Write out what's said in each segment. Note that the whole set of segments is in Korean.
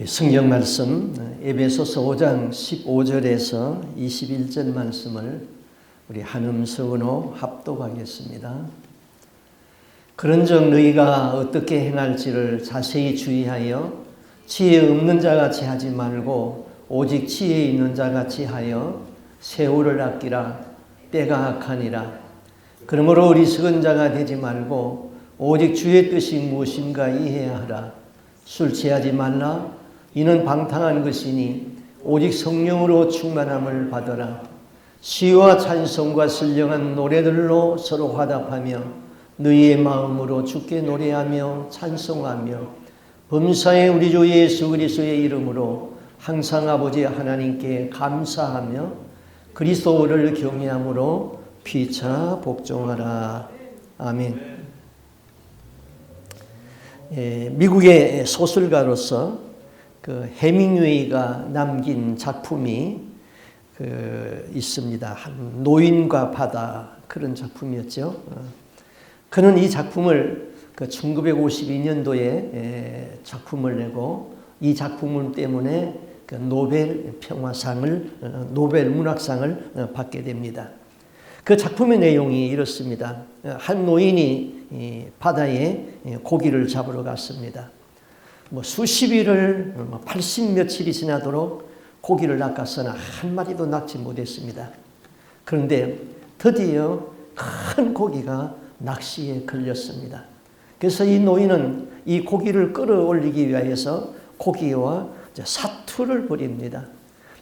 성경 말씀 에베소서 5장 15절에서 21절 말씀을 우리 한음성으로 합독하겠습니다. 그런즉 너희가 어떻게 행할지를 자세히 주의하여 지혜 없는 자같이 하지 말고 오직 지혜 있는 자같이 하여 세월을 아끼라. 때가 악하니라. 그러므로 어리석은 자가 되지 말고 오직 주의 뜻이 무엇인가 이해해야 하라. 술 취하지 말라. 이는 방탕한 것이니 오직 성령으로 충만함을 받아라. 시와 찬송과 신령한 노래들로 서로 화답하며 너희의 마음으로 주께 노래하며 찬송하며 범사에 우리 주 예수 그리스도의 이름으로 항상 아버지 하나님께 감사하며 그리스도를 경외함으로 피차 복종하라. 아멘. 미국의 소설가로서 해밍웨이가 남긴 작품이 있습니다. 노인과 바다, 그런 작품이었죠. 그는 이 작품을 1952년도에 작품을 내고 이 작품 때문에 노벨 평화상을, 노벨 문학상을 받게 됩니다. 그 작품의 내용이 이렇습니다. 한 노인이 바다에 고기를 잡으러 갔습니다. 수십 일을 80 며칠이 지나도록 고기를 낚았으나 한 마리도 낚지 못했습니다. 그런데 드디어 큰 고기가 낚시에 걸렸습니다. 그래서 이 노인은 이 고기를 끌어올리기 위해서 고기와 사투를 벌입니다.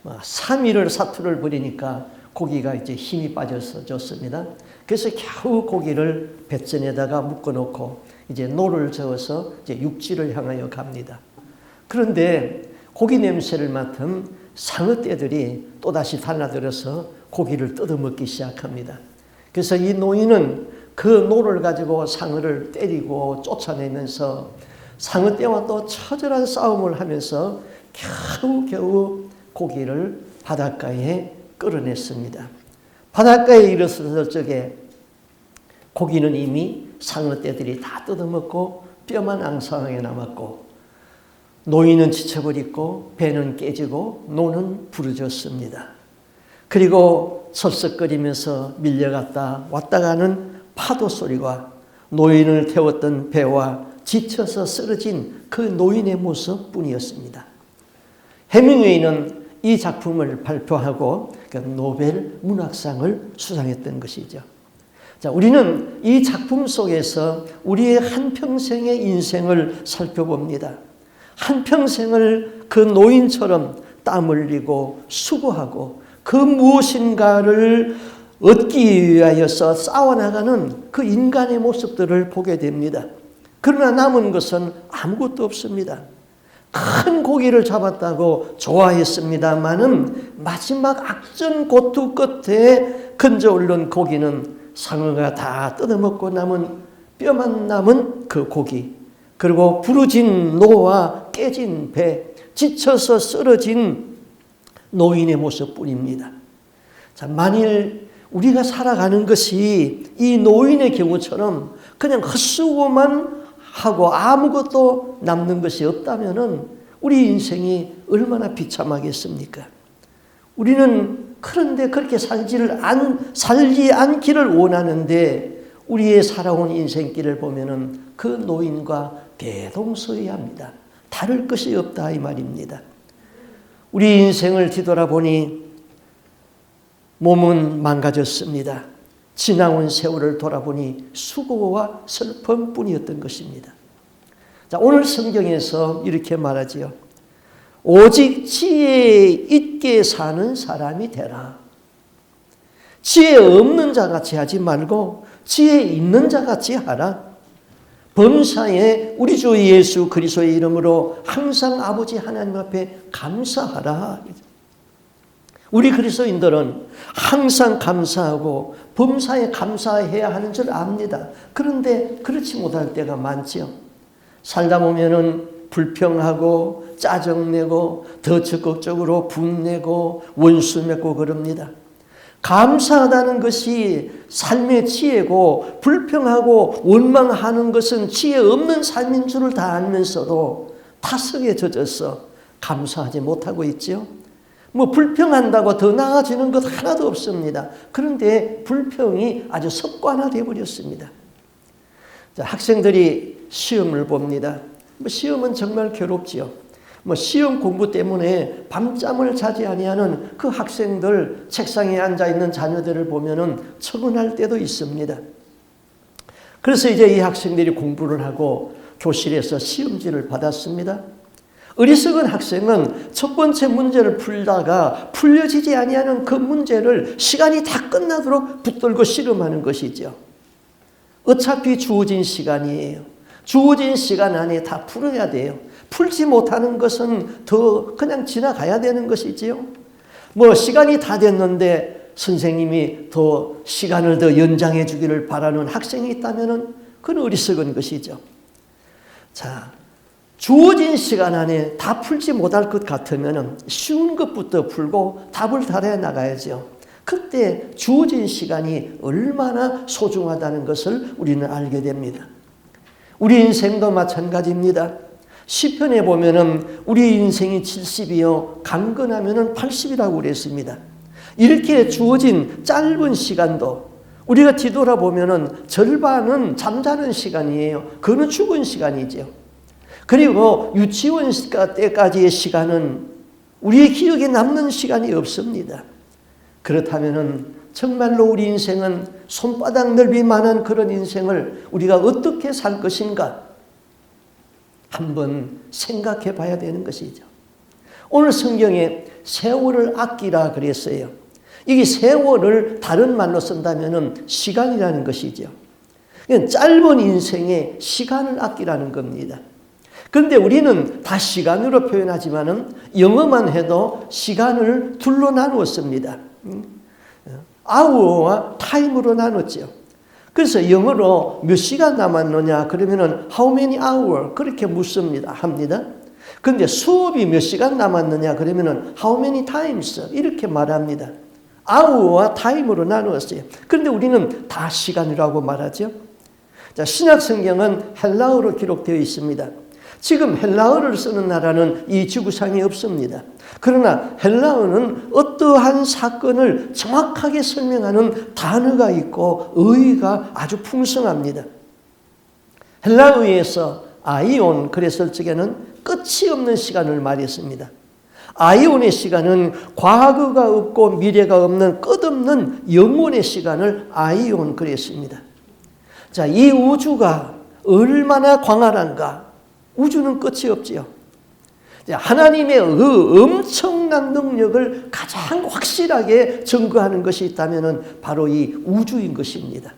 3일을 사투를 벌이니까 고기가 이제 힘이 빠졌습니다. 그래서 겨우 고기를 뱃전에다가 묶어놓고 이제 노를 저어서 이제 육지를 향하여 갑니다. 그런데 고기 냄새를 맡은 상어떼들이 또다시 달라들어서 고기를 뜯어먹기 시작합니다. 그래서 이 노인은 그 노를 가지고 상어를 때리고 쫓아내면서 상어떼와 또 처절한 싸움을 하면서 겨우 고기를 바닷가에 끌어냈습니다. 바닷가에 이르렀을 적에 고기는 이미 상어떼들이 다 뜯어먹고 뼈만 앙상하게 남았고 노인은 지쳐버리고 배는 깨지고 노는 부르졌습니다. 그리고 설석거리면서 밀려갔다 왔다 가는 파도 소리와 노인을 태웠던 배와 지쳐서 쓰러진 그 노인의 모습뿐이었습니다. 해밍웨이는 이 작품을 발표하고 노벨 문학상을 수상했던 것이죠. 자, 우리는 이 작품 속에서 우리의 한평생의 인생을 살펴봅니다. 한평생을 그 노인처럼 땀 흘리고 수고하고 그 무엇인가를 얻기 위하여서 싸워나가는 그 인간의 모습들을 보게 됩니다. 그러나 남은 것은 아무것도 없습니다. 큰 고기를 잡았다고 좋아했습니다마는 마지막 악전 고투 끝에 건져올른 고기는 상어가 다 뜯어먹고 남은 뼈만 남은 그 고기, 그리고 부러진 노와 깨진 배, 지쳐서 쓰러진 노인의 모습뿐입니다. 자, 만일 우리가 살아가는 것이 이 노인의 경우처럼 그냥 헛수고만 하고 아무것도 남는 것이 없다면 우리 인생이 얼마나 비참하겠습니까? 우리는 그런데 그렇게 살지 않기를 원하는데 우리의 살아온 인생길을 보면은 그 노인과 대동소이합니다. 다를 것이 없다 이 말입니다. 우리 인생을 뒤돌아보니 몸은 망가졌습니다. 지나온 세월을 돌아보니 수고와 슬픔뿐이었던 것입니다. 자, 오늘 성경에서 이렇게 말하지요. 오직 지혜 있게 사는 사람이 되라. 지혜 없는 자같이 하지 말고 지혜 있는 자같이 하라. 범사에 우리 주 예수 그리스도의 이름으로 항상 아버지 하나님 앞에 감사하라. 우리 그리스도인들은 항상 감사하고 범사에 감사해야 하는 줄 압니다. 그런데 그렇지 못할 때가 많죠. 살다 보면은 불평하고 짜증내고 더 적극적으로 분내고 원수 맺고 그럽니다. 감사하다는 것이 삶의 지혜고 불평하고 원망하는 것은 지혜 없는 삶인 줄을 다 알면서도 타성에 젖어서 감수하지 못하고 있죠. 뭐 불평한다고 더 나아지는 것 하나도 없습니다. 그런데 불평이 아주 습관화되어 버렸습니다. 자, 학생들이 시험을 봅니다. 시험은 정말 괴롭지요. 시험 공부 때문에 밤잠을 자지 아니하는 그 학생들, 책상에 앉아 있는 자녀들을 보면은 처근할 때도 있습니다. 그래서 이제 이 학생들이 공부를 하고 교실에서 시험지를 받았습니다. 어리석은 학생은 첫 번째 문제를 풀다가 풀려지지 아니하는 그 문제를 시간이 다 끝나도록 붙들고 씨름하는 것이죠. 어차피 주어진 시간이에요. 주어진 시간 안에 다 풀어야 돼요. 풀지 못하는 것은 더 그냥 지나가야 되는 것이지요. 시간이 다 됐는데 선생님이 더 시간을 더 연장해 주기를 바라는 학생이 있다면 그건 어리석은 것이죠. 자, 주어진 시간 안에 다 풀지 못할 것 같으면 쉬운 것부터 풀고 답을 달아 나가야죠. 그때 주어진 시간이 얼마나 소중하다는 것을 우리는 알게 됩니다. 우리 인생도 마찬가지입니다. 시편에 보면은 우리 인생이 70이요 강건하면은 80이라고 그랬습니다. 이렇게 주어진 짧은 시간도 우리가 뒤돌아보면은 절반은 잠자는 시간이에요. 그는 죽은 시간이죠. 그리고 유치원 때까지의 시간은 우리의 기억에 남는 시간이 없습니다. 그렇다면은 정말로 우리 인생은 손바닥 넓이만한 그런 인생을 우리가 어떻게 살 것인가 한번 생각해 봐야 되는 것이죠. 오늘 성경에 세월을 아끼라 그랬어요. 이게 세월을 다른 말로 쓴다면 시간이라는 것이죠. 짧은 인생에 시간을 아끼라는 겁니다. 그런데 우리는 다 시간으로 표현하지만은 영어만 해도 시간을 둘로 나누었습니다. hour와 time으로 나눴죠. 그래서 영어로 몇 시간 남았느냐 그러면은 how many hour 그렇게 묻습니다. 합니다. 그런데 수업이 몇 시간 남았느냐 그러면은 how many times 이렇게 말합니다. hour와 time으로 나누었어요. 그런데 우리는 다 시간이라고 말하죠. 자, 신약 성경은 헬라어로 기록되어 있습니다. 지금 헬라어를 쓰는 나라는 이 지구상에 없습니다. 그러나 헬라어는 어떠한 사건을 정확하게 설명하는 단어가 있고 어휘가 아주 풍성합니다. 헬라어에서 아이온 그랬을 적에는 끝이 없는 시간을 말했습니다. 아이온의 시간은 과거가 없고 미래가 없는 끝없는 영원의 시간을 아이온 그랬습니다. 자, 이 우주가 얼마나 광활한가. 우주는 끝이 없지요. 하나님의 그 엄청난 능력을 가장 확실하게 증거하는 것이 있다면 바로 이 우주인 것입니다.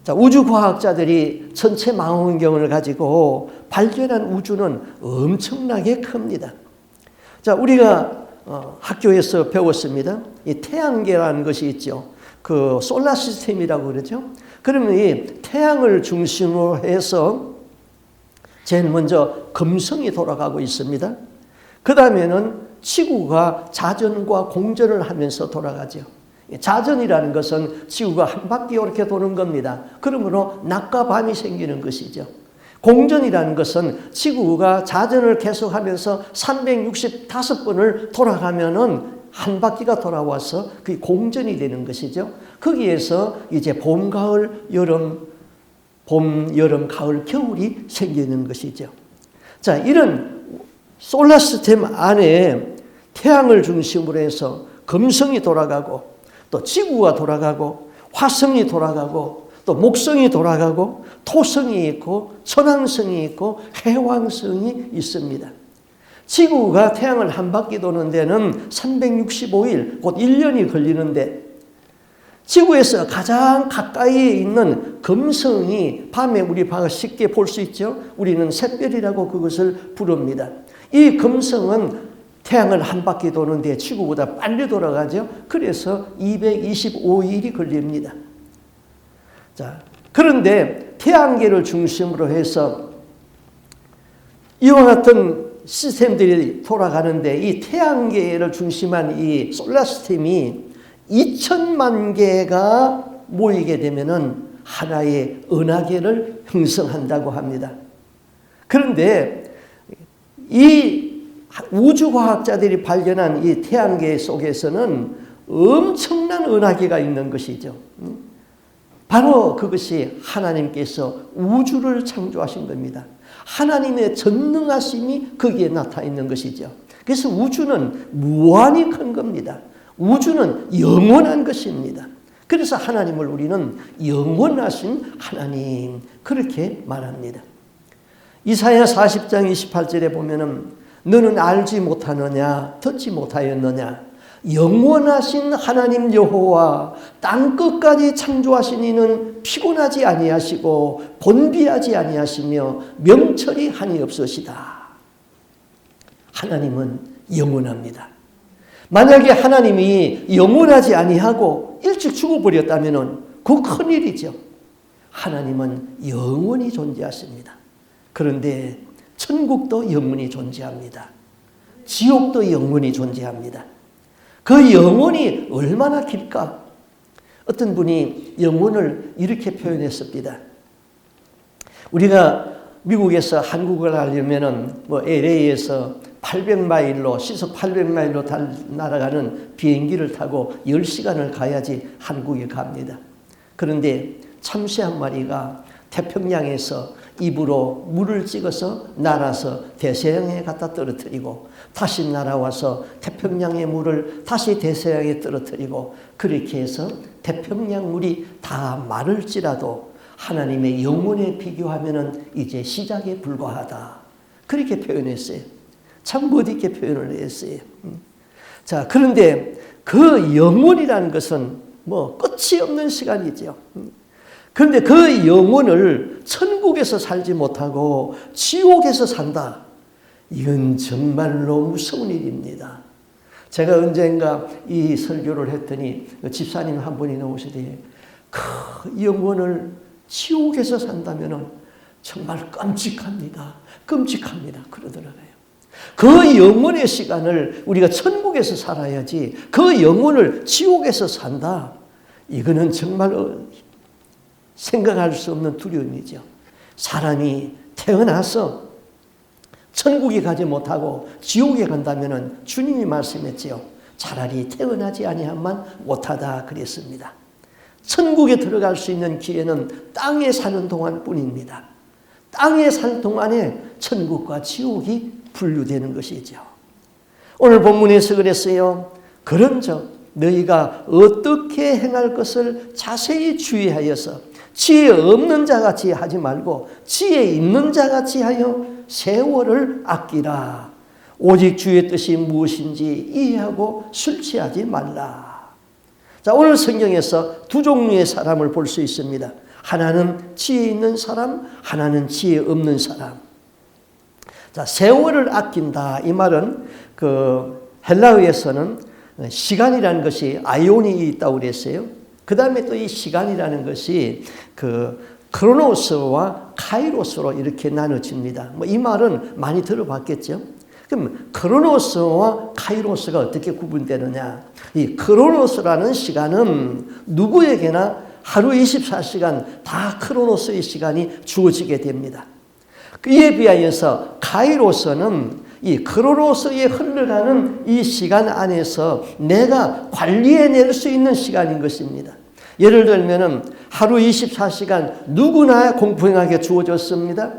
자, 우주과학자들이 전체 망원경을 가지고 발견한 우주는 엄청나게 큽니다. 자, 우리가 학교에서 배웠습니다. 이 태양계라는 것이 있죠. 그 솔라 시스템이라고 그러죠. 그러면 이 태양을 중심으로 해서 제일 먼저 금성이 돌아가고 있습니다. 그 다음에는 지구가 자전과 공전을 하면서 돌아가죠. 자전이라는 것은 지구가 한 바퀴 이렇게 도는 겁니다. 그러므로 낮과 밤이 생기는 것이죠. 공전이라는 것은 지구가 자전을 계속하면서 365번을 돌아가면은 한 바퀴가 돌아와서 그게 공전이 되는 것이죠. 거기에서 이제 봄, 가을, 여름, 가을, 겨울이 생기는 것이죠. 자, 이런 솔라 시스템 안에 태양을 중심으로 해서 금성이 돌아가고 또 지구가 돌아가고 화성이 돌아가고 또 목성이 돌아가고 토성이 있고 천왕성이 있고 해왕성이 있습니다. 지구가 태양을 한 바퀴 도는 데는 365일, 곧 1년이 걸리는데 지구에서 가장 가까이에 있는 금성이 밤에 우리 쉽게 볼 수 있죠. 우리는 샛별이라고 그것을 부릅니다. 이 금성은 태양을 한 바퀴 도는데 지구보다 빨리 돌아가죠. 그래서 225일이 걸립니다. 자, 그런데 태양계를 중심으로 해서 이와 같은 시스템들이 돌아가는데 이 태양계를 중심한 이 솔라 시스템이 2천만 개가 모이게 되면은 하나의 은하계를 형성한다고 합니다. 그런데 이 우주과학자들이 발견한 이 태양계 속에서는 엄청난 은하계가 있는 것이죠. 바로 그것이 하나님께서 우주를 창조하신 겁니다. 하나님의 전능하심이 거기에 나타나 있는 것이죠. 그래서 우주는 무한히 큰 겁니다. 우주는 영원한 것입니다. 그래서 하나님을 우리는 영원하신 하나님 그렇게 말합니다. 이사야 40장 28절에 보면은 너는 알지 못하느냐 듣지 못하였느냐 영원하신 하나님 여호와 땅끝까지 창조하신 이는 피곤하지 아니하시고 곤비하지 아니하시며 명철이 한이 없으시다. 하나님은 영원합니다. 만약에 하나님이 영원하지 아니하고 일찍 죽어버렸다면 그거 큰일이죠. 하나님은 영원히 존재하십니다. 그런데 천국도 영원히 존재합니다. 지옥도 영원히 존재합니다. 그 영혼이 얼마나 길까? 어떤 분이 영혼을 이렇게 표현했습니다. 우리가 미국에서 한국을 가려면은 LA에서 800마일로 시속 800마일로 날아가는 비행기를 타고 10시간을 가야지 한국에 갑니다. 그런데 참새 한 마리가 태평양에서 입으로 물을 찍어서 날아서 대서양에 갖다 떨어뜨리고 다시 날아와서 태평양의 물을 다시 대서양에 떨어뜨리고 그렇게 해서 태평양 물이 다 마를지라도 하나님의 영혼에 비교하면은 이제 시작에 불과하다. 그렇게 표현했어요. 참 멋있게 표현을 했어요. 자, 그런데 그 영혼이라는 것은 끝이 없는 시간이죠. 그런데 그 영혼을 천국에서 살지 못하고 지옥에서 산다. 이건 정말로 무서운 일입니다. 제가 언젠가 이 설교를 했더니 집사님 한 분이 나오시더니 그 영혼을 지옥에서 산다면 정말 끔찍합니다. 끔찍합니다. 그러더라고요. 그 영혼의 시간을 우리가 천국에서 살아야지 그 영혼을 지옥에서 산다. 이거는 정말 생각할 수 없는 두려움이죠. 사람이 태어나서 천국에 가지 못하고 지옥에 간다면 주님이 말씀했지요. 차라리 태어나지 아니함만 못하다 그랬습니다. 천국에 들어갈 수 있는 기회는 땅에 사는 동안 뿐입니다. 땅에 사는 동안에 천국과 지옥이 분류되는 것이죠. 오늘 본문에서 그랬어요. 그런즉 너희가 어떻게 행할 것을 자세히 주의하여서 지혜 없는 자같이 하지 말고 지혜 있는 자같이 하여 세월을 아끼라. 오직 주의 뜻이 무엇인지 이해하고 술 취하지 말라. 자, 오늘 성경에서 두 종류의 사람을 볼 수 있습니다. 하나는 지혜 있는 사람, 하나는 지혜 없는 사람. 자, 세월을 아낀다. 이 말은 헬라어에서는 시간이라는 것이 아이온이 있다고 그랬어요. 그 다음에 또 이 시간이라는 것이 크로노스와 카이로스로 이렇게 나눠집니다. 이 말은 많이 들어봤겠죠? 그럼 크로노스와 카이로스가 어떻게 구분되느냐? 이 크로노스라는 시간은 누구에게나 하루 24시간 다 크로노스의 시간이 주어지게 됩니다. 이에 비하여서 카이로스는 이 크로노스에 흘러가는 이 시간 안에서 내가 관리해낼 수 있는 시간인 것입니다. 예를 들면은 하루 24시간 누구나 공평하게 주어졌습니다.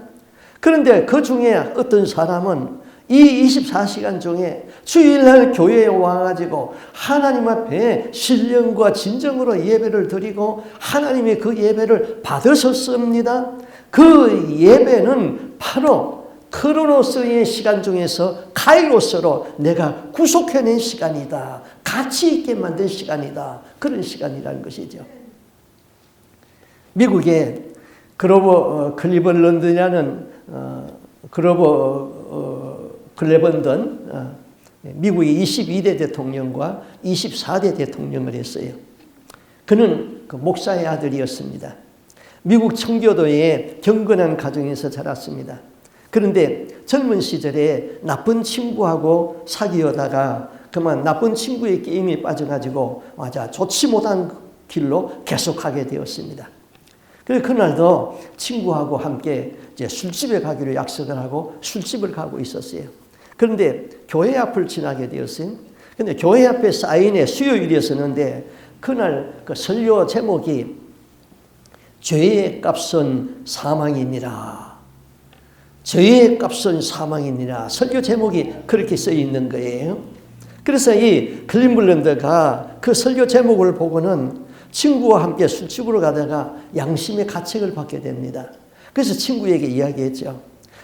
그런데 그 중에 어떤 사람은 이 24시간 중에 주일날 교회에 와가지고 하나님 앞에 신령과 진정으로 예배를 드리고 하나님의 그 예배를 받으셨습니다. 그 예배는 바로 크로노스의 시간 중에서 카이로스로 내가 구속해낸 시간이다. 가치 있게 만든 시간이다. 그런 시간이라는 것이죠. 미국의 그로버 클리블런드라는 클레번던 미국의 22대 대통령과 24대 대통령을 했어요. 그는 목사의 아들이었습니다. 미국 청교도의 경건한 가정에서 자랐습니다. 그런데 젊은 시절에 나쁜 친구하고 사귀어다가 그만 나쁜 친구의 게임에 빠져가지고 좋지 못한 길로 계속하게 되었습니다. 그래서 그날도 친구하고 함께 이제 술집에 가기로 약속을 하고 술집을 가고 있었어요. 그런데 교회 앞을 지나게 되었어요. 근데 교회 앞에 사인에 수요일이었었는데 그날 그 설교 제목이 죄의 값은 사망이니라. 죄의 값은 사망이니라. 설교 제목이 그렇게 써 있는 거예요. 그래서 이 클린블런드가 그 설교 제목을 보고는 친구와 함께 술집으로 가다가 양심의 가책을 받게 됩니다. 그래서 친구에게 이야기했죠.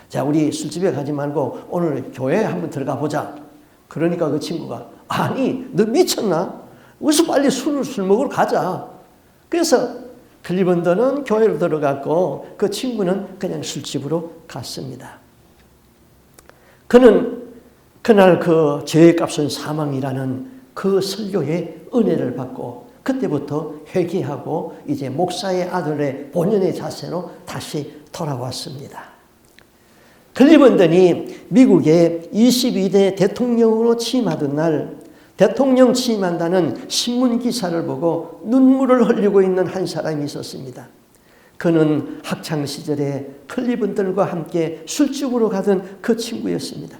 자, 우리 술집에 가지 말고 오늘 교회에 한번 들어가 보자. 그러니까 그 친구가 아니, 너 미쳤나? 어서 빨리 술 먹으러 가자. 그래서 클리번드는 교회로 들어갔고 그 친구는 그냥 술집으로 갔습니다. 그는 그날 그 죄의 값은 사망이라는 그 설교의 은혜를 받고 그때부터 회개하고 이제 목사의 아들의 본연의 자세로 다시 돌아왔습니다. 클리번드니 미국의 22대 대통령으로 취임하던 날 대통령 취임한다는 신문 기사를 보고 눈물을 흘리고 있는 한 사람이 있었습니다. 그는 학창시절에 클리번드와 함께 술집으로 가던 그 친구였습니다.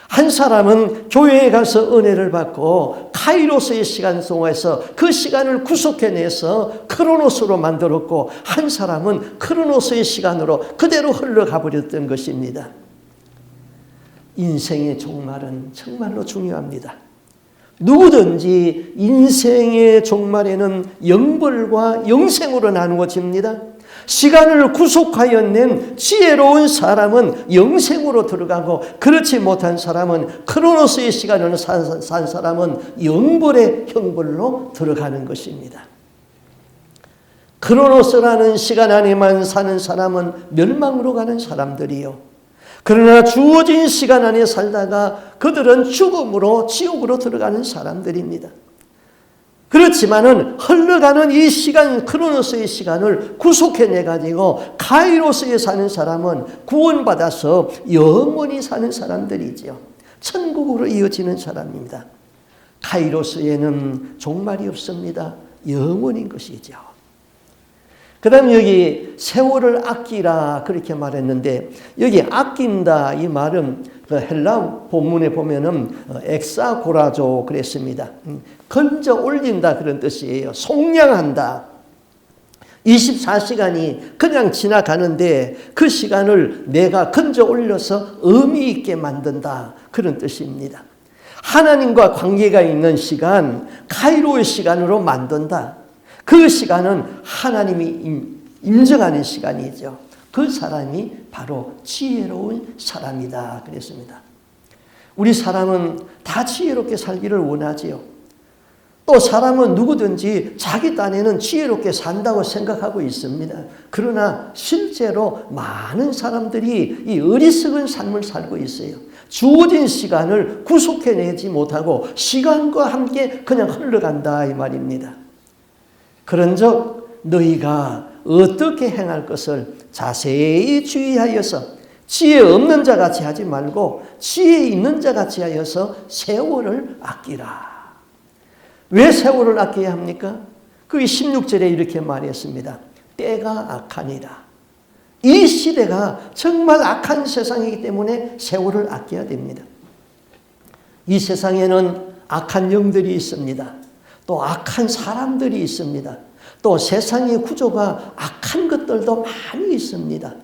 한 사람은 교회에 가서 은혜를 받고 카이로스의 시간 동안에서 그 시간을 구속해내서 크로노스로 만들었고 한 사람은 크로노스의 시간으로 그대로 흘러가 버렸던 것입니다. 인생의 종말은 정말로 중요합니다. 누구든지 인생의 종말에는 영벌과 영생으로 나누어집니다. 시간을 구속하여 낸 지혜로운 사람은 영생으로 들어가고 그렇지 못한 사람은 크로노스의 시간을 산 사람은 영벌의 형벌로 들어가는 것입니다. 크로노스라는 시간 안에만 사는 사람은 멸망으로 가는 사람들이요. 그러나 주어진 시간 안에 살다가 그들은 죽음으로 지옥으로 들어가는 사람들입니다. 그렇지만은 흘러가는 이 시간, 크로노스의 시간을 구속해내가지고 카이로스에 사는 사람은 구원받아서 영원히 사는 사람들이죠. 천국으로 이어지는 사람입니다. 카이로스에는 종말이 없습니다. 영원인 것이죠. 그 다음 여기 세월을 아끼라 그렇게 말했는데 여기 아낀다 이 말은 그 헬라 본문에 보면은 엑사고라조 그랬습니다. 건져 올린다 그런 뜻이에요. 속량한다. 24시간이 그냥 지나가는데 그 시간을 내가 건져 올려서 의미 있게 만든다 그런 뜻입니다. 하나님과 관계가 있는 시간, 카이로의 시간으로 만든다. 그 시간은 하나님이 인정하는 시간이죠. 그 사람이 바로 지혜로운 사람이다 그랬습니다. 우리 사람은 다 지혜롭게 살기를 원하지요. 또 사람은 누구든지 자기 딴에는 지혜롭게 산다고 생각하고 있습니다. 그러나 실제로 많은 사람들이 이 어리석은 삶을 살고 있어요. 주어진 시간을 구속해내지 못하고 시간과 함께 그냥 흘러간다 이 말입니다. 그런즉 너희가 어떻게 행할 것을 자세히 주의하여서 지혜 없는 자같이 하지 말고 지혜 있는 자같이 하여서 세월을 아끼라. 왜 세월을 아껴야 합니까? 그 16절에 이렇게 말했습니다. 때가 악하니라. 이 시대가 정말 악한 세상이기 때문에 세월을 아껴야 됩니다. 이 세상에는 악한 영들이 있습니다. 또 악한 사람들이 있습니다. 또 세상의 구조가 악한 것들도 많이 있습니다.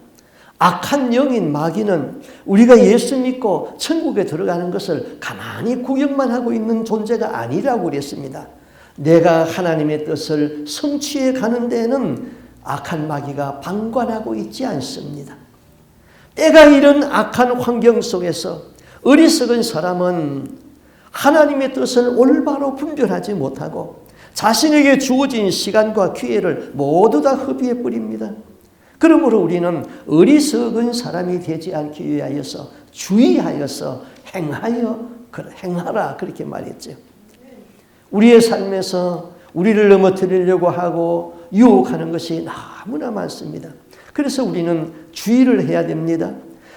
악한 영인 마귀는 우리가 예수 믿고 천국에 들어가는 것을 가만히 구경만 하고 있는 존재가 아니라고 그랬습니다. 내가 하나님의 뜻을 성취해 가는 데에는 악한 마귀가 방관하고 있지 않습니다. 때가 이른 악한 환경 속에서 어리석은 사람은 하나님의 뜻을 올바로 분별하지 못하고 자신에게 주어진 시간과 기회를 모두 다 허비해 버립니다. 그러므로 우리는 어리석은 사람이 되지 않기 위하여서 주의하여서 행하라 그렇게 말했죠. 우리의 삶에서 우리를 넘어뜨리려고 하고 유혹하는 것이 너무나 많습니다. 그래서 우리는 주의를 해야 됩니다.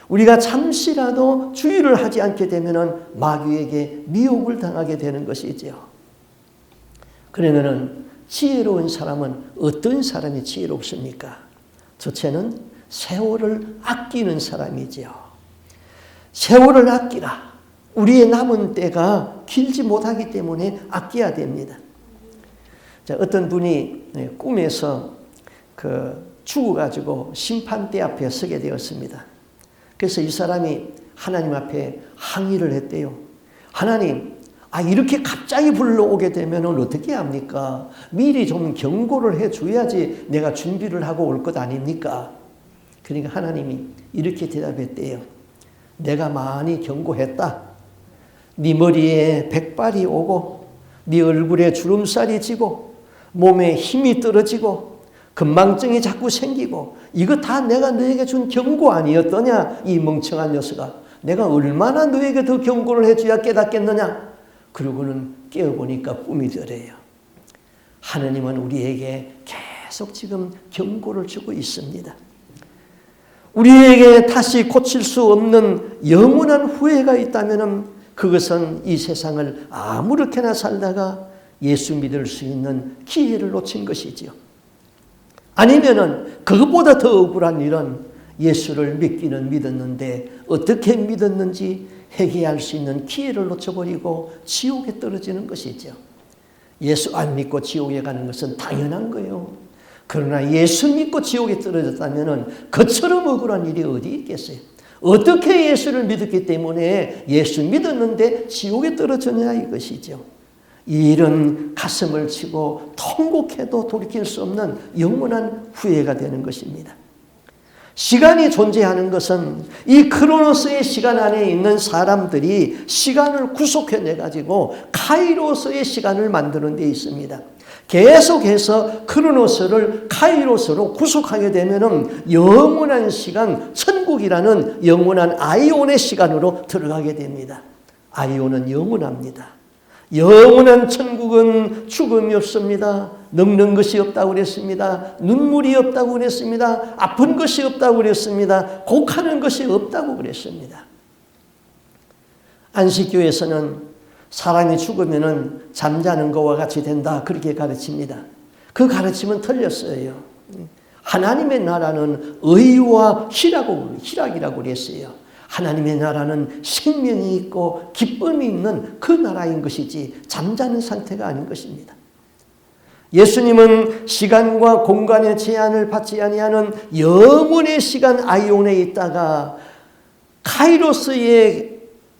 우리가 잠시라도 주의를 하지 않게 되면 마귀에게 미혹을 당하게 되는 것이죠. 그러면 지혜로운 사람은 어떤 사람이 지혜롭습니까? 첫째는 세월을 아끼는 사람이지요. 세월을 아끼라. 우리의 남은 때가 길지 못하기 때문에 아껴야 됩니다. 자, 어떤 분이 꿈에서 죽어가지고 심판대 앞에 서게 되었습니다. 그래서 이 사람이 하나님 앞에 항의를 했대요. 하나님, 이렇게 갑자기 불러오게 되면 어떻게 합니까? 미리 좀 경고를 해줘야지 내가 준비를 하고 올 것 아닙니까? 그러니까 하나님이 이렇게 대답했대요. 내가 많이 경고했다. 네 머리에 백발이 오고 네 얼굴에 주름살이 지고 몸에 힘이 떨어지고 건망증이 자꾸 생기고 이거 다 내가 너에게 준 경고 아니었더냐? 이 멍청한 녀석아. 내가 얼마나 너에게 더 경고를 해줘야 깨닫겠느냐? 그러고는 깨어보니까 꿈이더래요. 하나님은 우리에게 계속 지금 경고를 주고 있습니다. 우리에게 다시 고칠 수 없는 영원한 후회가 있다면 그것은 이 세상을 아무렇게나 살다가 예수 믿을 수 있는 기회를 놓친 것이지요. 아니면은 그것보다 더 억울한 일은 예수를 믿기는 믿었는데 어떻게 믿었는지 회개할 수 있는 기회를 놓쳐버리고 지옥에 떨어지는 것이죠. 예수 안 믿고 지옥에 가는 것은 당연한 거예요. 그러나 예수 믿고 지옥에 떨어졌다면 그처럼 억울한 일이 어디 있겠어요? 어떻게 예수를 믿었기 때문에 예수 믿었는데 지옥에 떨어졌냐 이것이죠. 이 일은 가슴을 치고 통곡해도 돌이킬 수 없는 영원한 후회가 되는 것입니다. 시간이 존재하는 것은 이 크로노스의 시간 안에 있는 사람들이 시간을 구속해내가지고 카이로스의 시간을 만드는 데 있습니다. 계속해서 크로노스를 카이로스로 구속하게 되면 영원한 시간, 천국이라는 영원한 아이온의 시간으로 들어가게 됩니다. 아이온은 영원합니다. 영원한 천국은 죽음이 없습니다. 늙는 것이 없다고 그랬습니다. 눈물이 없다고 그랬습니다. 아픈 것이 없다고 그랬습니다. 곡하는 것이 없다고 그랬습니다. 안식교에서는 사람이 죽으면 잠자는 것과 같이 된다 그렇게 가르칩니다. 그 가르침은 틀렸어요. 하나님의 나라는 의와 희락이라고 그랬어요. 하나님의 나라는 생명이 있고 기쁨이 있는 그 나라인 것이지 잠자는 상태가 아닌 것입니다. 예수님은 시간과 공간의 제한을 받지 아니하는 영원의 시간 아이온에 있다가 카이로스에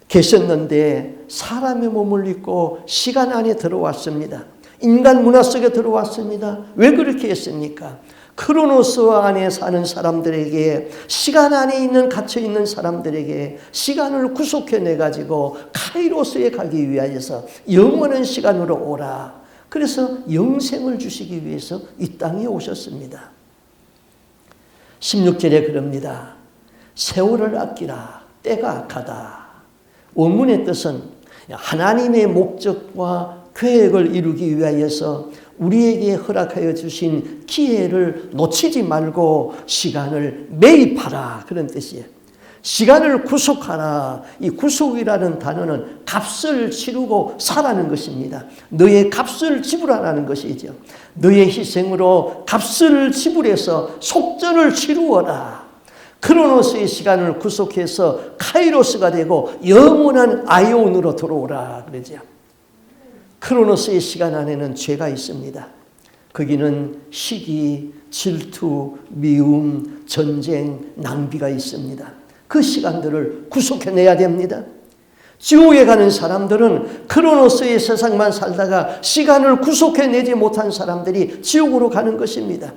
계셨는데 사람의 몸을 입고 시간 안에 들어왔습니다. 인간 문화 속에 들어왔습니다. 왜 그렇게 했습니까? 크로노스 안에 사는 사람들에게, 시간 안에 갇혀있는 사람들에게 시간을 구속해내가지고 카이로스에 가기 위하여서 영원한 시간으로 오라. 그래서 영생을 주시기 위해서 이 땅에 오셨습니다. 16절에 그럽니다. 세월을 아끼라. 때가 악하다. 원문의 뜻은 하나님의 목적과 계획을 이루기 위하여서 우리에게 허락하여 주신 기회를 놓치지 말고 시간을 매입하라. 그런 뜻이에요. 시간을 구속하라. 이 구속이라는 단어는 값을 치르고 사라는 것입니다. 너의 값을 지불하라는 것이죠. 너의 희생으로 값을 지불해서 속전을 치루어라. 크로노스의 시간을 구속해서 카이로스가 되고 영원한 아이온으로 들어오라. 그러죠. 크로노스의 시간 안에는 죄가 있습니다. 거기는 시기, 질투, 미움, 전쟁, 낭비가 있습니다. 그 시간들을 구속해내야 됩니다. 지옥에 가는 사람들은 크로노스의 세상만 살다가 시간을 구속해내지 못한 사람들이 지옥으로 가는 것입니다.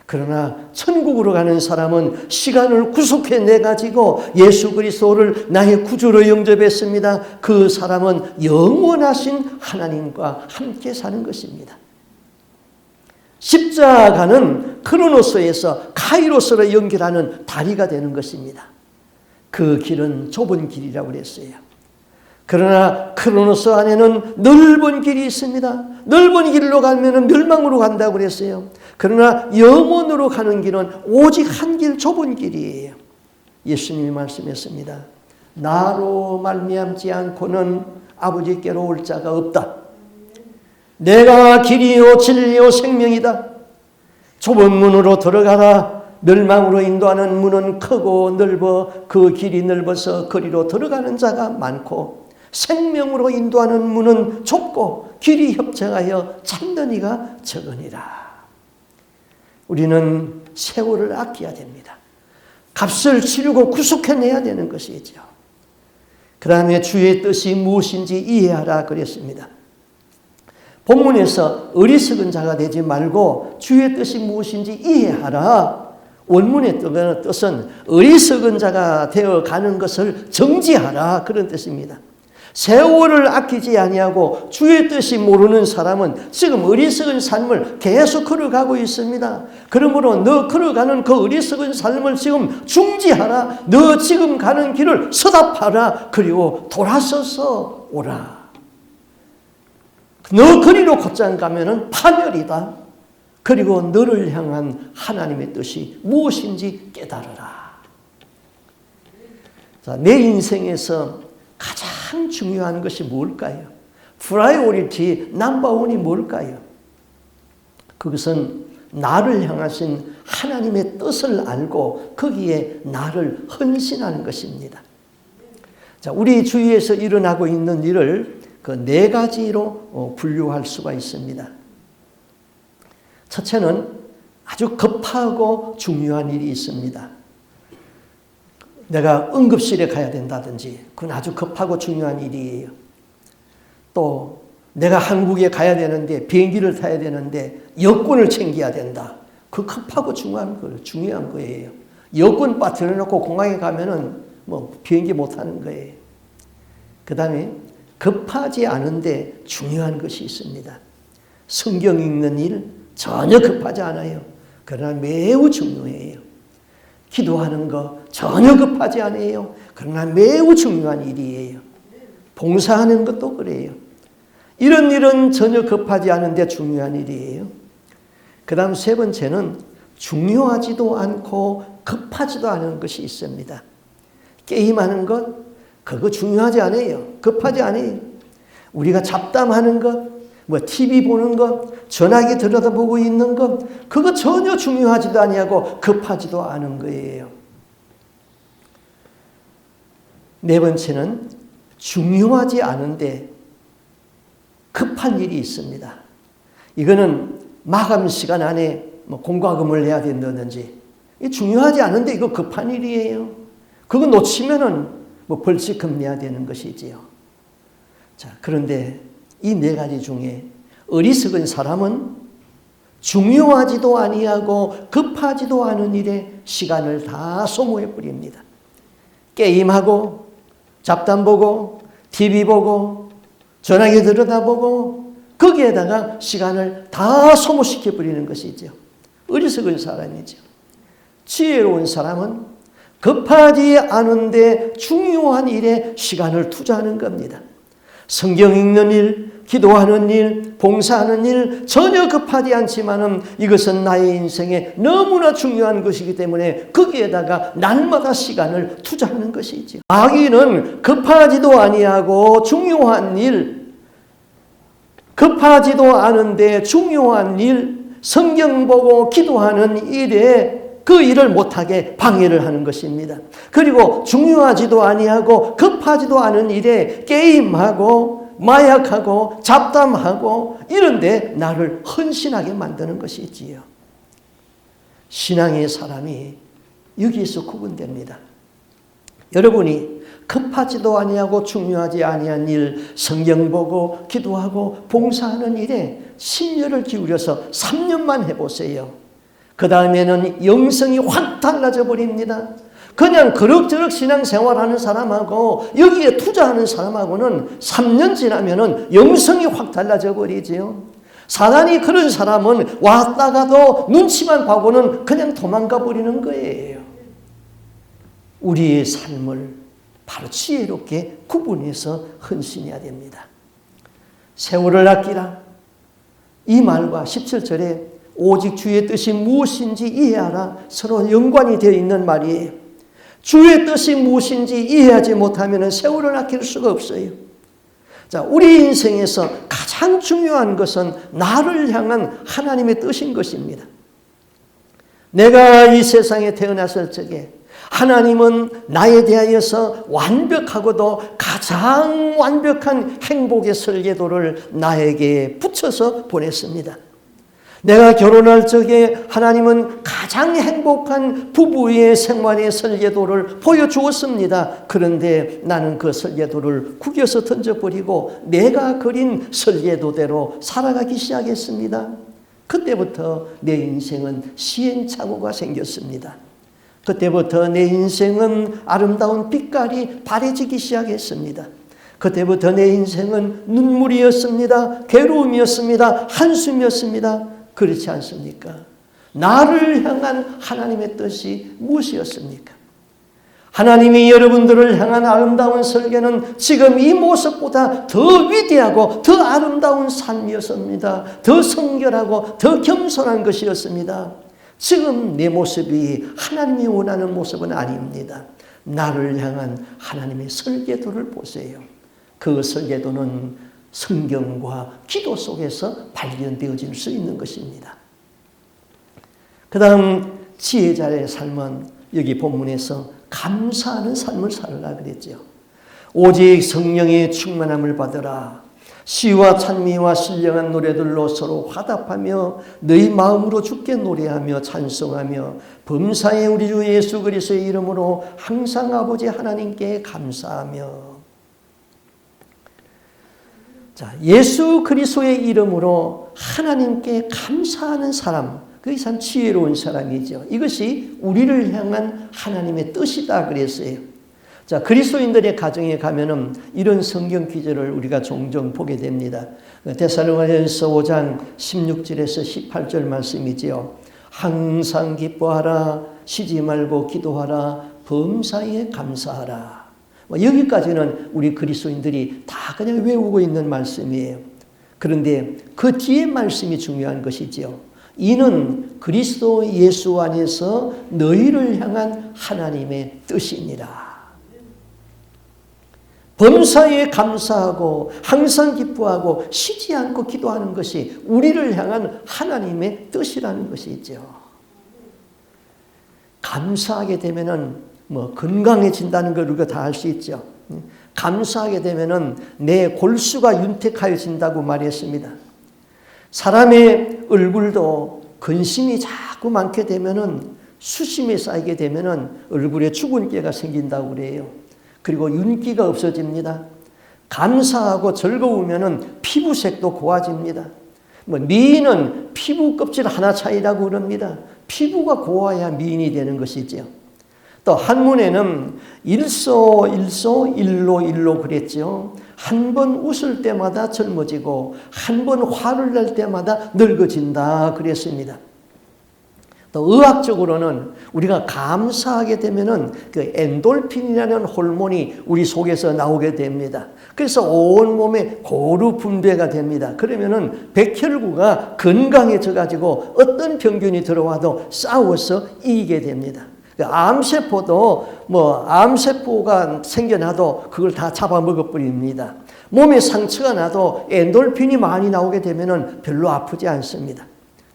그러나 천국으로 가는 사람은 시간을 구속해내가지고 예수 그리스도를 나의 구주로 영접했습니다. 그 사람은 영원하신 하나님과 함께 사는 것입니다. 십자가는 크로노스에서 카이로스로 연결하는 다리가 되는 것입니다. 그 길은 좁은 길이라고 그랬어요. 그러나 크로노스 안에는 넓은 길이 있습니다. 넓은 길로 가면 멸망으로 간다고 그랬어요. 그러나 영원으로 가는 길은 오직 한 길, 좁은 길이에요. 예수님이 말씀했습니다. 나로 말미암지 않고는 아버지께로 올 자가 없다. 내가 길이요 진리요 생명이다. 좁은 문으로 들어가라. 멸망으로 인도하는 문은 크고 넓어 그 길이 넓어서 거리로 들어가는 자가 많고 생명으로 인도하는 문은 좁고 길이 협착하여 찾는 이가 적으니라. 우리는 세월을 아껴야 됩니다. 값을 치르고 구속해내야 되는 것이죠. 그 다음에 주의 뜻이 무엇인지 이해하라 그랬습니다. 본문에서 어리석은 자가 되지 말고 주의 뜻이 무엇인지 이해하라. 원문의 뜻은 어리석은 자가 되어가는 것을 정지하라 그런 뜻입니다. 세월을 아끼지 아니하고 주의 뜻이 모르는 사람은 지금 어리석은 삶을 계속 걸어가고 있습니다. 그러므로 너 걸어가는 그 어리석은 삶을 지금 중지하라. 너 지금 가는 길을 서답하라. 그리고 돌아서서 오라. 너 거리로 곧장 가면은 파멸이다. 그리고 너를 향한 하나님의 뜻이 무엇인지 깨달으라. 자, 내 인생에서 가장 중요한 것이 뭘까요? 프라이오리티 넘버원이 뭘까요? 그것은 나를 향하신 하나님의 뜻을 알고 거기에 나를 헌신하는 것입니다. 자, 우리 주위에서 일어나고 있는 일을 그 네 가지로 분류할 수가 있습니다. 첫째는 아주 급하고 중요한 일이 있습니다. 내가 응급실에 가야 된다든지 그건 아주 급하고 중요한 일이에요. 또 내가 한국에 가야 되는데 비행기를 타야 되는데 여권을 챙겨야 된다. 그 급하고 중요한 거예요. 여권 빠뜨려놓고 공항에 가면은 비행기 못 타는 거예요. 그 다음에 급하지 않은데 중요한 것이 있습니다. 성경 읽는 일 전혀 급하지 않아요. 그러나 매우 중요해요. 기도하는 거 전혀 급하지 않아요. 그러나 매우 중요한 일이에요. 봉사하는 것도 그래요. 이런 일은 전혀 급하지 않은데 중요한 일이에요. 그 다음 세 번째는 중요하지도 않고 급하지도 않은 것이 있습니다. 게임하는 것 그거 중요하지 않아요. 급하지 않아요. 우리가 잡담하는 것, TV 보는 것, 전화기 들여다보고 있는 것 그거 전혀 중요하지도 아니하고 급하지도 않은 거예요. 네 번째는 중요하지 않은데 급한 일이 있습니다. 이거는 마감 시간 안에 공과금을 내야 된다든지 중요하지 않은데 이거 급한 일이에요. 그거 놓치면은 벌칙금 내야 되는 것이지요. 자, 그런데 이 네 가지 중에 어리석은 사람은 중요하지도 아니하고 급하지도 않은 일에 시간을 다 소모해 버립니다. 게임하고 잡담 보고 TV 보고 전화기 들여다보고 거기에다가 시간을 다 소모시켜 버리는 것이죠. 어리석은 사람이죠. 지혜로운 사람은 급하지 않은데 중요한 일에 시간을 투자하는 겁니다. 성경 읽는 일, 기도하는 일, 봉사하는 일 전혀 급하지 않지만은 이것은 나의 인생에 너무나 중요한 것이기 때문에 거기에다가 날마다 시간을 투자하는 것이죠. 마귀는 급하지도 아니하고 중요한 일, 급하지도 않은데 중요한 일, 성경 보고 기도하는 일에 그 일을 못하게 방해를 하는 것입니다. 그리고 중요하지도 아니하고 급하지도 않은 일에 게임하고 마약하고 잡담하고 이런데 나를 헌신하게 만드는 것이지요. 신앙의 사람이 여기에서 구분됩니다. 여러분이 급하지도 아니하고 중요하지 아니한 일, 성경 보고 기도하고 봉사하는 일에 심려를 기울여서 3년만 해보세요. 그 다음에는 영성이 확 달라져 버립니다. 그냥 그럭저럭 신앙생활하는 사람하고 여기에 투자하는 사람하고는 3년 지나면은 영성이 확 달라져 버리지요. 사단이 그런 사람은 왔다가도 눈치만 봐고는 그냥 도망가 버리는 거예요. 우리의 삶을 바로 지혜롭게 구분해서 헌신해야 됩니다. 세월을 아끼라. 이 말과 17절에 오직 주의 뜻이 무엇인지 이해하라. 서로 연관이 되어 있는 말이에요. 주의 뜻이 무엇인지 이해하지 못하면 세월을 아낄 수가 없어요. 자, 우리 인생에서 가장 중요한 것은 나를 향한 하나님의 뜻인 것입니다. 내가 이 세상에 태어났을 적에 하나님은 나에 대하여서 완벽하고도 가장 완벽한 행복의 설계도를 나에게 붙여서 보냈습니다. 내가 결혼할 적에 하나님은 가장 행복한 부부의 생활의 설계도를 보여주었습니다. 그런데 나는 그 설계도를 구겨서 던져버리고 내가 그린 설계도대로 살아가기 시작했습니다. 그때부터 내 인생은 시행착오가 생겼습니다. 그때부터 내 인생은 아름다운 빛깔이 바래지기 시작했습니다. 그때부터 내 인생은 눈물이었습니다. 괴로움이었습니다. 한숨이었습니다. 그렇지 않습니까? 나를 향한 하나님의 뜻이 무엇이었습니까? 하나님이 여러분들을 향한 아름다운 설계는 지금 이 모습보다 더 위대하고 더 아름다운 삶이었습니다. 더 성결하고 더 겸손한 것이었습니다. 지금 내 모습이 하나님이 원하는 모습은 아닙니다. 나를 향한 하나님의 설계도를 보세요. 그 설계도는 성경과 기도 속에서 발견되어질 수 있는 것입니다. 그 다음 지혜자의 삶은 여기 본문에서 감사하는 삶을 살으라 그랬죠. 오직 성령의 충만함을 받으라. 시와 찬미와 신령한 노래들로 서로 화답하며 너희 마음으로 주께 노래하며 찬송하며 범사의 우리 주 예수 그리스도의 이름으로 항상 아버지 하나님께 감사하며. 자, 예수 그리스도의 이름으로 하나님께 감사하는 사람, 그게 참 지혜로운 사람이죠. 이것이 우리를 향한 하나님의 뜻이다 그랬어요. 자, 그리스도인들의 가정에 가면은 이런 성경 기절을 우리가 종종 보게 됩니다. 데살로니가전서 5장 16절에서 18절 말씀이지요. 항상 기뻐하라, 쉬지 말고 기도하라, 범사에 감사하라. 여기까지는 우리 그리스도인들이 다 그냥 외우고 있는 말씀이에요. 그런데 그 뒤에 말씀이 중요한 것이지요. 이는 그리스도 예수 안에서 너희를 향한 하나님의 뜻이니라. 범사에 감사하고 항상 기뻐하고 쉬지 않고 기도하는 것이 우리를 향한 하나님의 뜻이라는 것이죠. 감사하게 되면은 건강해진다는 걸 우리가 다 알 수 있죠. 감사하게 되면은 내 골수가 윤택하여진다고 말했습니다. 사람의 얼굴도 근심이 자꾸 많게 되면은 수심이 쌓이게 되면은 얼굴에 주근깨가 생긴다고 그래요. 그리고 윤기가 없어집니다. 감사하고 즐거우면은 피부색도 고와집니다. 미인은 피부 껍질 하나 차이라고 그럽니다. 피부가 고와야 미인이 되는 것이죠. 또 한문에는 일소 일로 일로 그랬죠. 한 번 웃을 때마다 젊어지고 한 번 화를 낼 때마다 늙어진다 그랬습니다. 또 의학적으로는 우리가 감사하게 되면은 그 엔돌핀이라는 호르몬이 우리 속에서 나오게 됩니다. 그래서 온 몸에 고루 분비가 됩니다. 그러면은 백혈구가 건강해져 가지고 어떤 병균이 들어와도 싸워서 이기게 됩니다. 암세포도 암세포가 생겨나도 그걸 다 잡아먹어 버립니다. 몸에 상처가 나도 엔돌핀이 많이 나오게 되면은 별로 아프지 않습니다.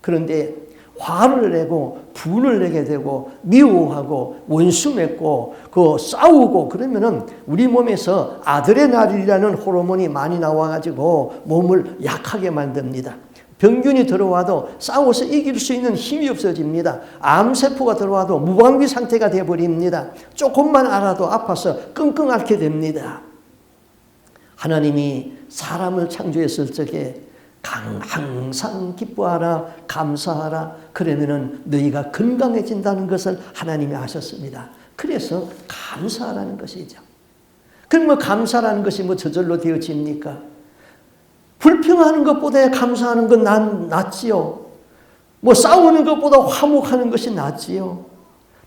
그런데 화를 내고 분을 내게 되고 미워하고 원수 맺고 싸우고 그러면은 우리 몸에서 아드레날린이라는 호르몬이 많이 나와가지고 몸을 약하게 만듭니다. 병균이 들어와도 싸워서 이길 수 있는 힘이 없어집니다. 암세포가 들어와도 무방비 상태가 되어버립니다. 조금만 알아도 아파서 끙끙 앓게 됩니다. 하나님이 사람을 창조했을 적에 항상 기뻐하라, 감사하라. 그러면은 너희가 건강해진다는 것을 하나님이 아셨습니다. 그래서 감사하라는 것이죠. 그럼 감사라는 것이 저절로 되어집니까? 불평하는 것보다 감사하는 건 낫지요. 싸우는 것보다 화목하는 것이 낫지요.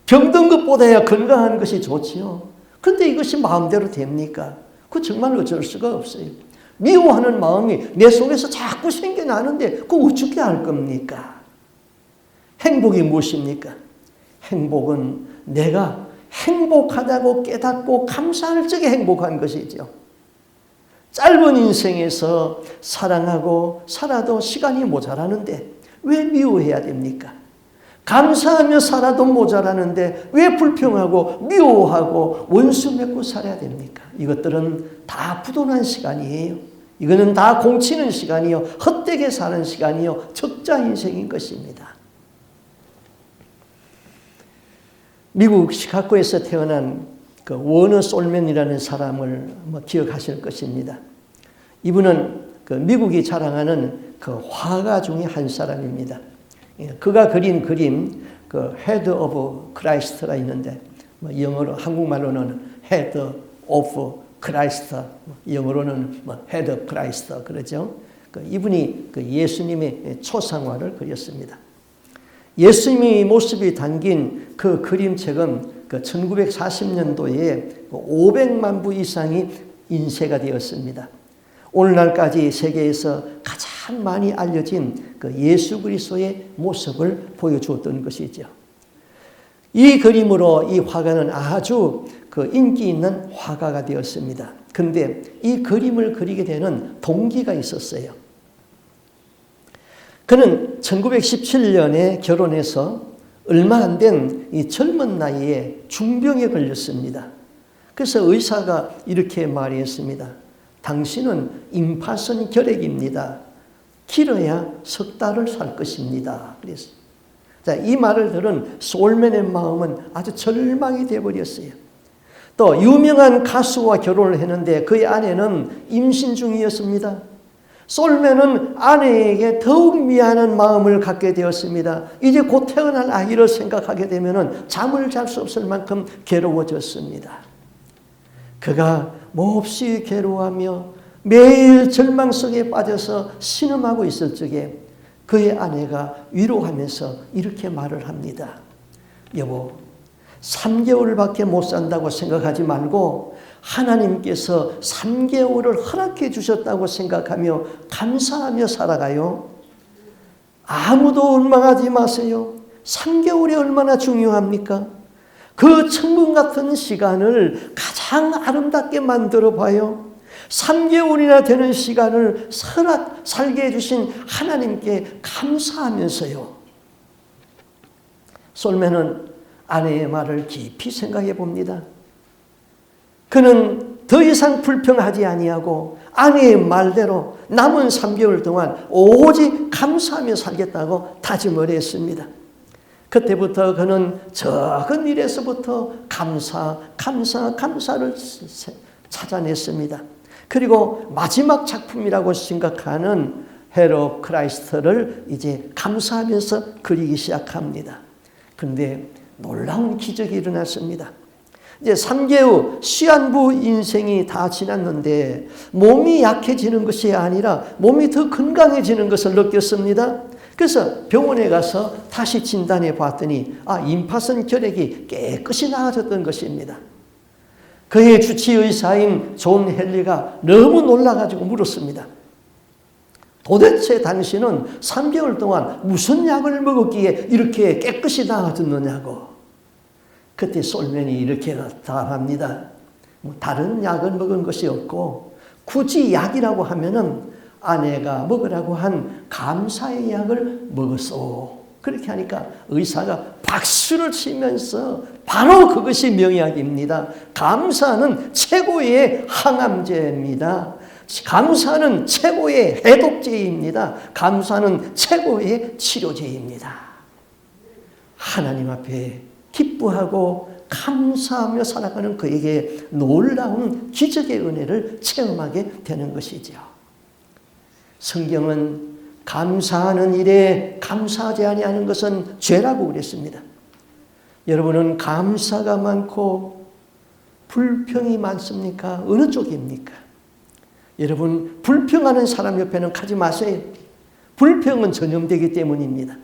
병든 것보다 건강하는 것이 좋지요. 그런데 이것이 마음대로 됩니까? 그거 정말 어쩔 수가 없어요. 미워하는 마음이 내 속에서 자꾸 생겨나는데 그거 어떻게 할 겁니까? 행복이 무엇입니까? 행복은 내가 행복하다고 깨닫고 감사할 적에 행복한 것이죠. 짧은 인생에서 사랑하고 살아도 시간이 모자라는데 왜 미워해야 됩니까? 감사하며 살아도 모자라는데 왜 불평하고 미워하고 원수 맺고 살아야 됩니까? 이것들은 다 부도난 시간이에요. 이거는 다 공치는 시간이요, 헛되게 사는 시간이요, 적자 인생인 것입니다. 미국 시카고에서 태어난 그 워너 솔맨이라는 사람을 기억하실 것입니다. 이분은 그 미국이 자랑하는 그 화가 중에 한 사람입니다. 그가 그린 그림, 그 Head of Christ가 있는데, 영어로, 한국말로는 Head of Christ, 영어로는 Head of Christ 그러죠. 이분이 그 예수님의 초상화를 그렸습니다. 예수님의 모습이 담긴 그 그림책은 그 1940년도에 500만 부 이상이 인쇄가 되었습니다. 오늘날까지 세계에서 가장 많이 알려진 그 예수 그리스도의 모습을 보여주었던 것이죠. 이 그림으로 이 화가는 아주 그 인기 있는 화가가 되었습니다. 그런데 이 그림을 그리게 되는 동기가 있었어요. 그는 1917년에 결혼해서 얼마 안 된 이 젊은 나이에 중병에 걸렸습니다. 그래서 의사가 이렇게 말했습니다. 당신은 임파선 결핵입니다. 길어야 석 달을 살 것입니다. 그랬어요. 자, 이 말을 들은 솔맨의 마음은 아주 절망이 되어버렸어요. 또 유명한 가수와 결혼을 했는데 그의 아내는 임신 중이었습니다. 솔맨은 아내에게 더욱 미안한 마음을 갖게 되었습니다. 이제 곧 태어날 아이를 생각하게 되면 잠을 잘 수 없을 만큼 괴로워졌습니다. 그가 몹시 괴로워하며 매일 절망 속에 빠져서 신음하고 있을 적에 그의 아내가 위로하면서 이렇게 말을 합니다. 여보, 3개월밖에 못 산다고 생각하지 말고 하나님께서 3개월을 허락해 주셨다고 생각하며 감사하며 살아가요. 아무도 원망하지 마세요. 3개월이 얼마나 중요합니까? 그 천국 같은 시간을 가장 아름답게 만들어 봐요. 3개월이나 되는 시간을 살게 해주신 하나님께 감사하면서요. 솔맨은 아내의 말을 깊이 생각해 봅니다. 그는 더 이상 불평하지 아니하고 아내의 말대로 남은 3개월 동안 오직 감사하며 살겠다고 다짐을 했습니다. 그때부터 그는 적은 일에서부터 감사를 찾아냈습니다. 그리고 마지막 작품이라고 생각하는 Head of Christ를 이제 감사하면서 그리기 시작합니다. 그런데 놀라운 기적이 일어났습니다. 이제 3개월 시한부 인생이 다 지났는데 몸이 약해지는 것이 아니라 몸이 더 건강해지는 것을 느꼈습니다. 그래서 병원에 가서 다시 진단해 봤더니 임파선 결핵이 깨끗이 나아졌던 것입니다. 그의 주치의사인 존 헨리가 너무 놀라가지고 물었습니다. 도대체 당신은 3개월 동안 무슨 약을 먹었기에 이렇게 깨끗이 나아졌느냐고. 그때 솔맨이 이렇게 답합니다. 다른 약을 먹은 것이 없고 굳이 약이라고 하면은 아내가 먹으라고 한 감사의 약을 먹었어. 그렇게 하니까 의사가 박수를 치면서 바로 그것이 명약입니다. 감사는 최고의 항암제입니다. 감사는 최고의 해독제입니다. 감사는 최고의 치료제입니다. 하나님 앞에 기뻐하고 감사하며 살아가는 그에게 놀라운 기적의 은혜를 체험하게 되는 것이죠. 성경은 감사하는 일에 감사하지 아니하는 것은 죄라고 그랬습니다. 여러분은 감사가 많고 불평이 많습니까? 어느 쪽입니까? 여러분, 불평하는 사람 옆에는 가지 마세요. 불평은 전염되기 때문입니다.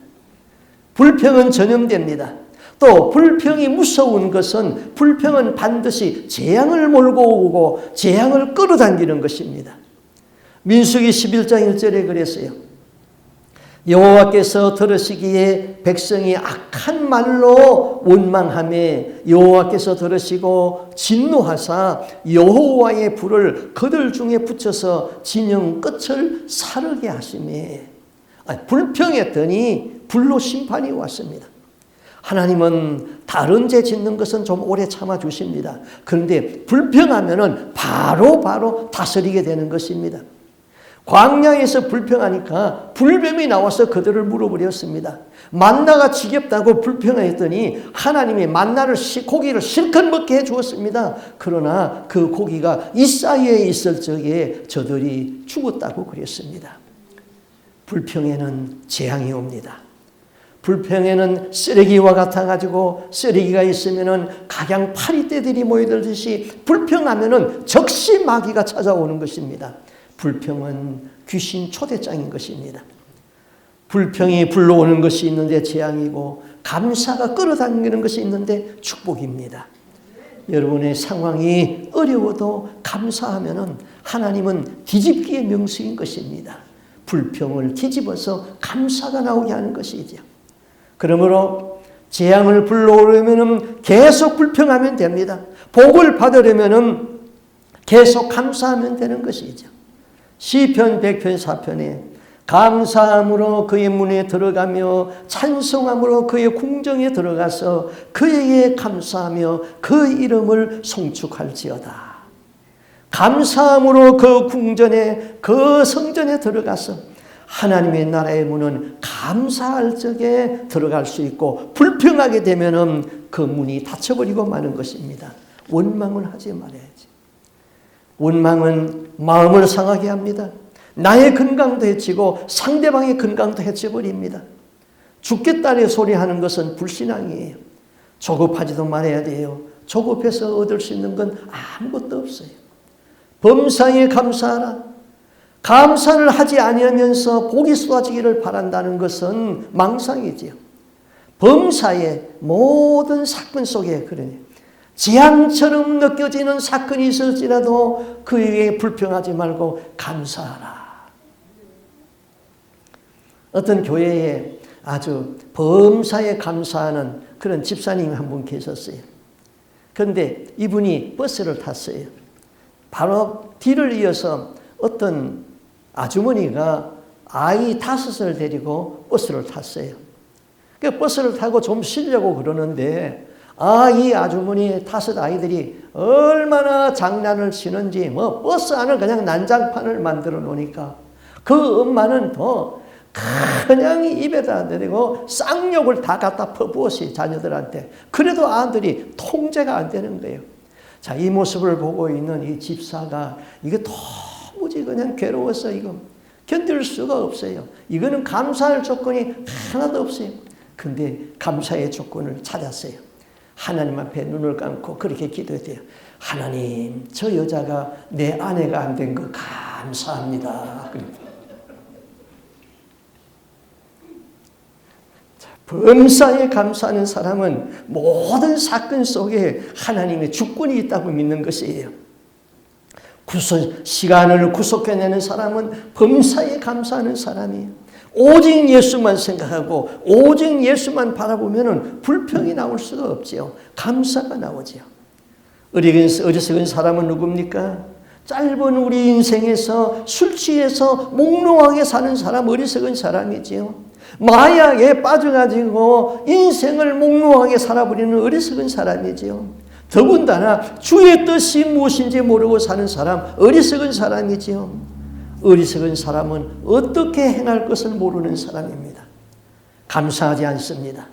불평은 전염됩니다. 또 불평이 무서운 것은 불평은 반드시 재앙을 몰고 오고 재앙을 끌어당기는 것입니다. 민수기 11장 1절에 그랬어요. 여호와께서 들으시기에 백성이 악한 말로 원망하매 여호와께서 들으시고 진노하사 여호와의 불을 그들 중에 붙여서 진영 끝을 사르게 하시매. 불평했더니 불로 심판이 왔습니다. 하나님은 다른 죄 짓는 것은 좀 오래 참아주십니다. 그런데 불평하면은 바로 다스리게 되는 것입니다. 광야에서 불평하니까 불뱀이 나와서 그들을 물어버렸습니다. 만나가 지겹다고 불평했더니 하나님이 고기를 실컷 먹게 해주었습니다. 그러나 그 고기가 이 사이에 있을 적에 저들이 죽었다고 그랬습니다. 불평에는 재앙이 옵니다. 불평에는 쓰레기와 같아가지고 쓰레기가 있으면은 각양 파리떼들이 모여들듯이 불평하면은 적시 마귀가 찾아오는 것입니다. 불평은 귀신 초대장인 것입니다. 불평이 불러오는 것이 있는데 재앙이고 감사가 끌어당기는 것이 있는데 축복입니다. 여러분의 상황이 어려워도 감사하면은 하나님은 뒤집기의 명수인 것입니다. 불평을 뒤집어서 감사가 나오게 하는 것이죠. 그러므로 재앙을 불러오려면 계속 불평하면 됩니다. 복을 받으려면 계속 감사하면 되는 것이죠. 시편 100편 4편에 감사함으로 그의 문에 들어가며 찬송함으로 그의 궁정에 들어가서 그에게 감사하며 그 이름을 송축할지어다. 감사함으로 그 궁전에 그 성전에 들어가서 하나님의 나라의 문은 감사할 적에 들어갈 수 있고 불평하게 되면은 그 문이 닫혀버리고 마는 것입니다. 원망을 하지 말아야지. 원망은 마음을 상하게 합니다. 나의 건강도 해치고 상대방의 건강도 해쳐버립니다. 죽겠다는 소리하는 것은 불신앙이에요. 조급하지도 말아야 돼요. 조급해서 얻을 수 있는 건 아무것도 없어요. 범사에 감사하라. 감사를 하지 아니하면서 복이 쏟아지기를 바란다는 것은 망상이지요. 범사의 모든 사건 속에 그러니 재앙처럼 느껴지는 사건이 있을지라도 그에게 불평하지 말고 감사하라. 어떤 교회에 아주 범사에 감사하는 그런 집사님이 한 분 계셨어요. 그런데 이분이 버스를 탔어요. 바로 뒤를 이어서 어떤 아주머니가 아이 5을 데리고 버스를 탔어요. 그 버스를 타고 좀 쉬려고 그러는데 이 아주머니의 5 아이들이 얼마나 장난을 치는지 버스 안을 그냥 난장판을 만들어 놓으니까 그 엄마는 더 그냥 입에다 내리고 쌍욕을 다 갖다 퍼부었어요. 자녀들한테. 그래도 아들이 통제가 안 되는 거예요. 자, 이 모습을 보고 있는 이 집사가 이게 도무지 그냥 괴로워서 이거 견딜 수가 없어요. 이거는 감사할 조건이 하나도 없어요. 근데 감사의 조건을 찾았어요. 하나님 앞에 눈을 감고 그렇게 기도해요. 하나님, 저 여자가 내 아내가 안 된 거 감사합니다. 범사에 감사하는 사람은 모든 사건 속에 하나님의 주권이 있다고 믿는 것이에요. 시간을 구속해내는 사람은 범사에 감사하는 사람이에요. 오직 예수만 생각하고 오직 예수만 바라보면 불평이 나올 수가 없지요. 감사가 나오지요. 어리석은 사람은 누굽니까? 짧은 우리 인생에서 술 취해서 몽롱하게 사는 사람 어리석은 사람이지요. 마약에 빠져가지고 인생을 몽롱하게 살아버리는 어리석은 사람이지요. 더군다나 주의 뜻이 무엇인지 모르고 사는 사람 어리석은 사람이지요. 어리석은 사람은 어떻게 행할 것을 모르는 사람입니다. 감사하지 않습니다.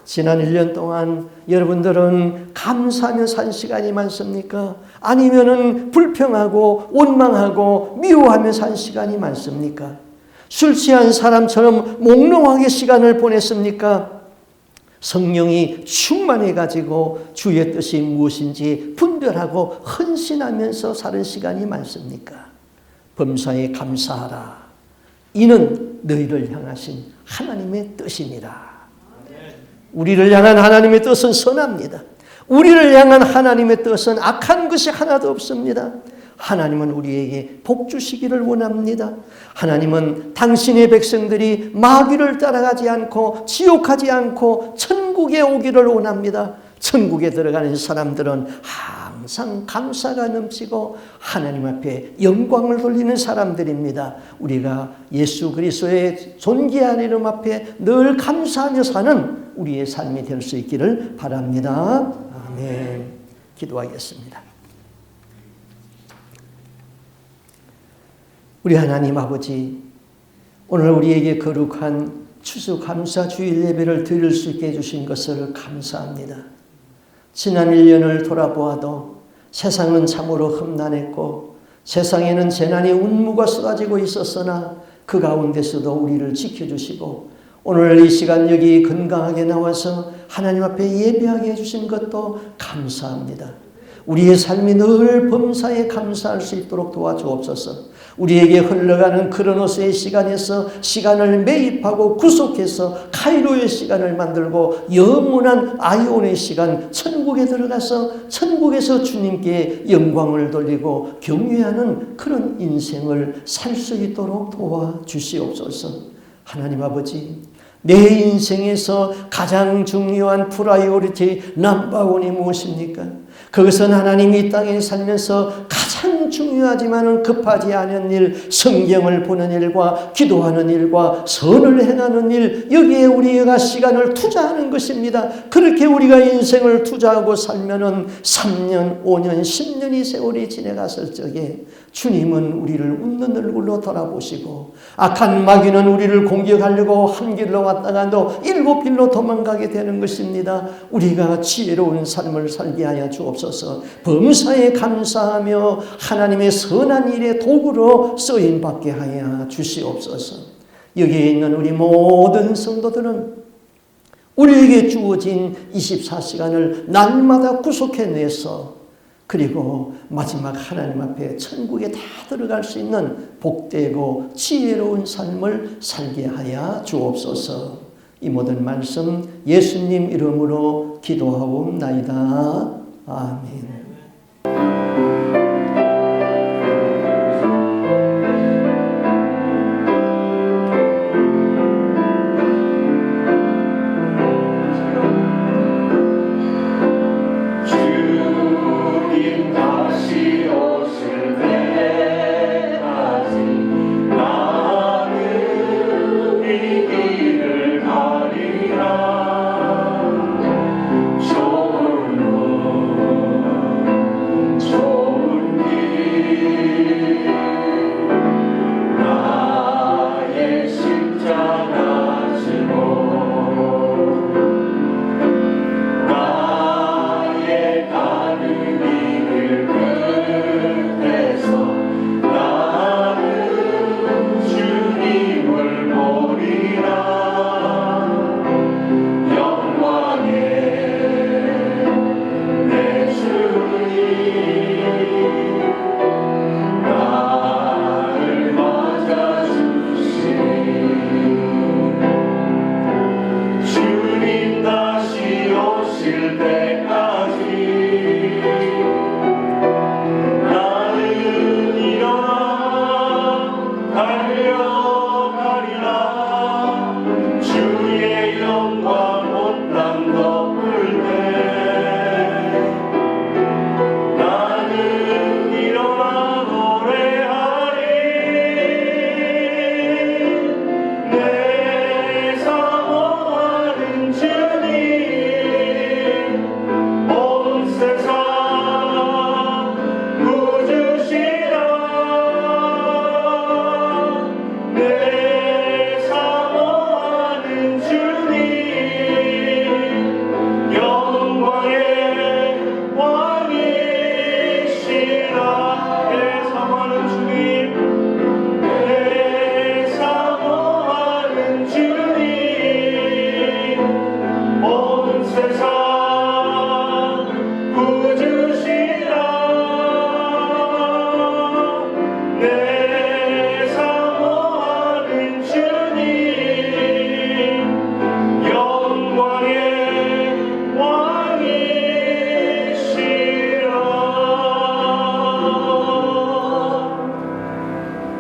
지난 1년 동안 여러분들은 감사하며 산 시간이 많습니까? 아니면은 불평하고 원망하고 미워하며 산 시간이 많습니까? 술 취한 사람처럼 몽롱하게 시간을 보냈습니까? 성령이 충만해가지고 주의 뜻이 무엇인지 분별하고 헌신하면서 사는 시간이 많습니까? 범사에 감사하라. 이는 너희를 향하신 하나님의 뜻이니라. 우리를 향한 하나님의 뜻은 선합니다. 우리를 향한 하나님의 뜻은 악한 것이 하나도 없습니다. 하나님은 우리에게 복 주시기를 원합니다. 하나님은 당신의 백성들이 마귀를 따라가지 않고 지옥하지 않고 천국에 오기를 원합니다. 천국에 들어가는 사람들은 항상 감사가 넘치고 하나님 앞에 영광을 돌리는 사람들입니다. 우리가 예수 그리스도의 존귀한 이름 앞에 늘 감사하며 사는 우리의 삶이 될 수 있기를 바랍니다. 아멘. 기도하겠습니다. 우리 하나님 아버지, 오늘 우리에게 거룩한 추수감사주일 예배를 드릴 수 있게 해주신 것을 감사합니다. 지난 1년을 돌아보아도 세상은 참으로 험난했고 세상에는 재난이 운무가 쏟아지고 있었으나 그 가운데서도 우리를 지켜주시고 오늘 이 시간 여기 건강하게 나와서 하나님 앞에 예배하게 해주신 것도 감사합니다. 우리의 삶이 늘 범사에 감사할 수 있도록 도와주옵소서. 우리에게 흘러가는 크로노스의 시간에서 시간을 매입하고 구속해서 카이로의 시간을 만들고 영원한 아이온의 시간, 천국에 들어가서 천국에서 주님께 영광을 돌리고 경외하는 그런 인생을 살 수 있도록 도와주시옵소서. 하나님 아버지, 내 인생에서 가장 중요한 프라이오리티 넘버원이 무엇입니까? 그것은 하나님이 이 땅에 살면서 가장 중요하지만 급하지 않은 일, 성경을 보는 일과 기도하는 일과 선을 행하는 일, 여기에 우리가 시간을 투자하는 것입니다. 그렇게 우리가 인생을 투자하고 살면은 3년, 5년, 10년이 세월이 지나갔을 적에 주님은 우리를 웃는 얼굴로 돌아보시고 악한 마귀는 우리를 공격하려고 한 길로 왔다가도 7길로 도망가게 되는 것입니다. 우리가 지혜로운 삶을 살게 하여 주옵소서. 범사에 감사하며 하나님의 선한 일의 도구로 쓰임받게 하여 주시옵소서. 여기에 있는 우리 모든 성도들은 우리에게 주어진 24시간을 날마다 구속해내서 그리고 마지막 하나님 앞에 천국에 다 들어갈 수 있는 복되고 지혜로운 삶을 살게 하여 주옵소서. 이 모든 말씀 예수님 이름으로 기도하옵나이다. 아멘. 세상